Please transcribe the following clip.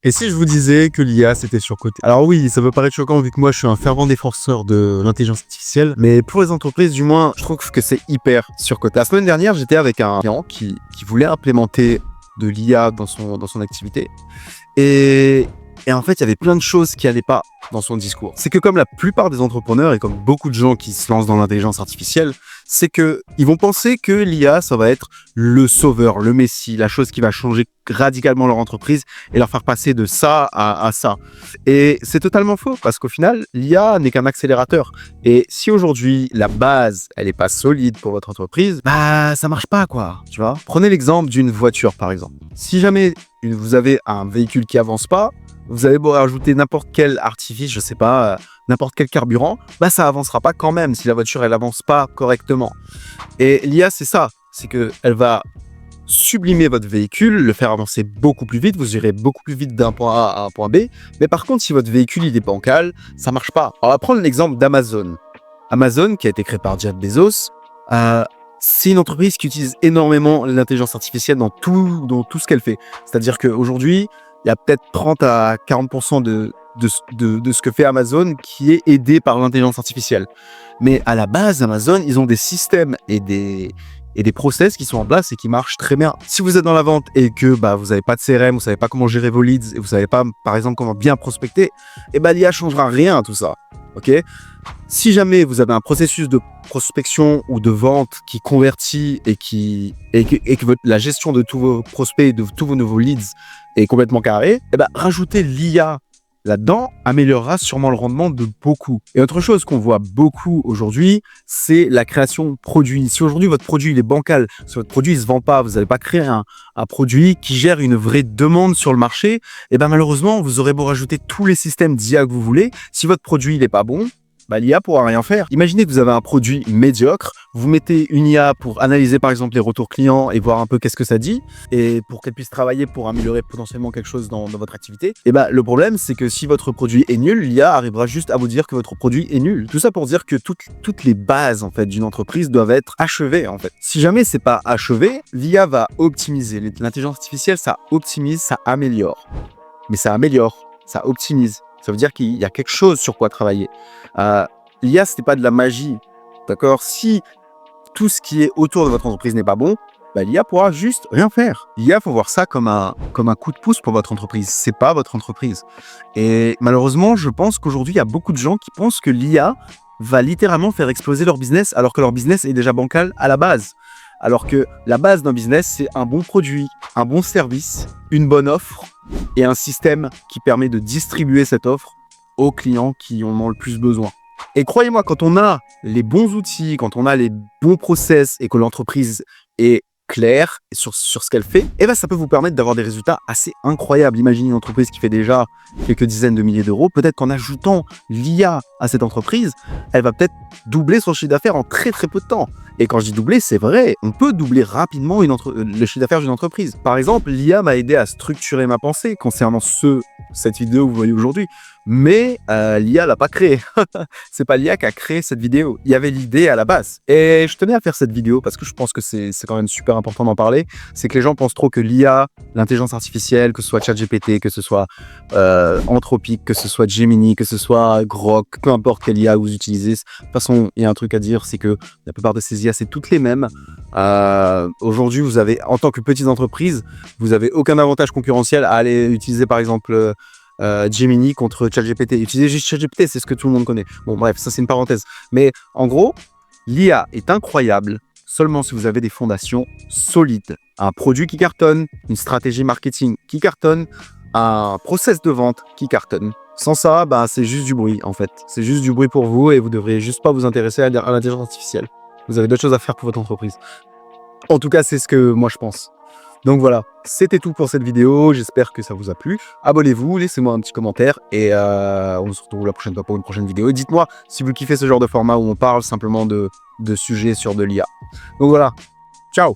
Et si je vous disais que l'IA c'était surcoté? Alors oui, ça peut paraître choquant vu que moi je suis un fervent défenseur de l'intelligence artificielle, mais pour les entreprises du moins, je trouve que c'est hyper surcoté. La semaine dernière, j'étais avec un client qui voulait implémenter de l'IA dans son activité. Et en fait, il y avait plein de choses qui allaient pas dans son discours. C'est que comme la plupart des entrepreneurs et comme beaucoup de gens qui se lancent dans l'intelligence artificielle, c'est que ils vont penser que l'IA, ça va être le sauveur, le messie, la chose qui va changer radicalement leur entreprise et leur faire passer de ça à ça. Et c'est totalement faux parce qu'au final, l'IA n'est qu'un accélérateur. Et si aujourd'hui, la base, elle est pas solide pour votre entreprise, bah, ça marche pas, quoi, tu vois. Prenez l'exemple d'une voiture, par exemple. Si jamais vous avez un véhicule qui avance pas, vous avez beau rajouter n'importe quel artifice, je sais pas, n'importe quel carburant, bah ça avancera pas quand même si la voiture elle avance pas correctement. Et l'IA c'est ça, c'est que elle va sublimer votre véhicule, le faire avancer beaucoup plus vite, vous irez beaucoup plus vite d'un point A à un point B. Mais par contre, si votre véhicule il est bancal, ça marche pas. On va prendre l'exemple d'Amazon. Amazon, qui a été créé par Jeff Bezos, c'est une entreprise qui utilise énormément l'intelligence artificielle dans tout ce qu'elle fait. C'est-à-dire qu'aujourd'hui, il y a peut-être 30 à 40% de ce que fait Amazon qui est aidé par l'intelligence artificielle. Mais à la base, Amazon, ils ont des systèmes et des process qui sont en place et qui marchent très bien. Si vous êtes dans la vente et que bah, vous n'avez pas de CRM, vous savez pas comment gérer vos leads et vous savez pas, par exemple, comment bien prospecter, et bah, l'IA changera rien à tout ça. Ok? Si jamais vous avez un processus de prospection ou de vente qui convertit et que la gestion de tous vos prospects, de tous vos nouveaux leads est complètement carré, et ben rajouter l'IA là-dedans améliorera sûrement le rendement de beaucoup. Et autre chose qu'on voit beaucoup aujourd'hui, c'est la création de produits. Si aujourd'hui votre produit il est bancal, si votre produit ne se vend pas, vous n'avez pas créé un produit qui gère une vraie demande sur le marché, et ben malheureusement vous aurez beau rajouter tous les systèmes d'IA que vous voulez, si votre produit il n'est pas bon, bah, l'IA pourra rien faire. Imaginez que vous avez un produit médiocre, vous mettez une IA pour analyser par exemple les retours clients et voir un peu qu'est-ce que ça dit, et pour qu'elle puisse travailler pour améliorer potentiellement quelque chose dans votre activité. Et bah, le problème c'est que si votre produit est nul, l'IA arrivera juste à vous dire que votre produit est nul. Tout ça pour dire que toutes les bases en fait d'une entreprise doivent être achevées en fait. Si jamais c'est pas achevé, l'IA va optimiser. L'intelligence artificielle, ça optimise, ça améliore. Mais ça améliore, ça optimise. Ça veut dire qu'il y a quelque chose sur quoi travailler. L'IA, ce n'est pas de la magie, d'accord? Si tout ce qui est autour de votre entreprise n'est pas bon, bah, l'IA pourra juste rien faire. L'IA, faut voir ça comme un coup de pouce pour votre entreprise. C'est pas votre entreprise. Et malheureusement, je pense qu'aujourd'hui, il y a beaucoup de gens qui pensent que l'IA va littéralement faire exploser leur business, alors que leur business est déjà bancal à la base. Alors que la base d'un business, c'est un bon produit, un bon service, une bonne offre et un système qui permet de distribuer cette offre aux clients qui en ont le plus besoin. Et croyez-moi, quand on a les bons outils, quand on a les bons process et que l'entreprise est claire sur ce qu'elle fait, et ben ça peut vous permettre d'avoir des résultats assez incroyables. Imaginez une entreprise qui fait déjà quelques dizaines de milliers d'euros, peut-être qu'en ajoutant l'IA à cette entreprise, elle va peut-être doubler son chiffre d'affaires en très très peu de temps. Et quand je dis doubler, c'est vrai, on peut doubler rapidement le chiffre d'affaires d'une entreprise. Par exemple, l'IA m'a aidé à structurer ma pensée concernant cette vidéo que vous voyez aujourd'hui. Mais l'IA l'a pas créé. C'est pas l'IA qui a créé cette vidéo. Il y avait l'idée à la base. Et je tenais à faire cette vidéo parce que je pense que c'est quand même super important d'en parler. C'est que les gens pensent trop que l'IA, l'intelligence artificielle, que ce soit ChatGPT, que ce soit Anthropic, que ce soit Gemini, que ce soit Grok, peu importe quelle IA vous utilisez. De toute façon, il y a un truc à dire, c'est que la plupart de ces IA, c'est toutes les mêmes. Aujourd'hui, vous avez, en tant que petite entreprise, vous avez aucun avantage concurrentiel à aller utiliser par exemple Gemini contre ChatGPT. Utiliser juste ChatGPT, c'est ce que tout le monde connaît. Bon bref, ça c'est une parenthèse. Mais en gros, l'IA est incroyable seulement si vous avez des fondations solides. Un produit qui cartonne, une stratégie marketing qui cartonne, un process de vente qui cartonne. Sans ça, bah, c'est juste du bruit en fait. C'est juste du bruit pour vous et vous devriez juste pas vous intéresser à l'intelligence artificielle. Vous avez d'autres choses à faire pour votre entreprise. En tout cas, c'est ce que moi je pense. Donc voilà, c'était tout pour cette vidéo, j'espère que ça vous a plu. Abonnez-vous, laissez-moi un petit commentaire et on se retrouve la prochaine fois pour une prochaine vidéo. Et dites-moi si vous kiffez ce genre de format où on parle simplement de sujets sur de l'IA. Donc voilà, ciao!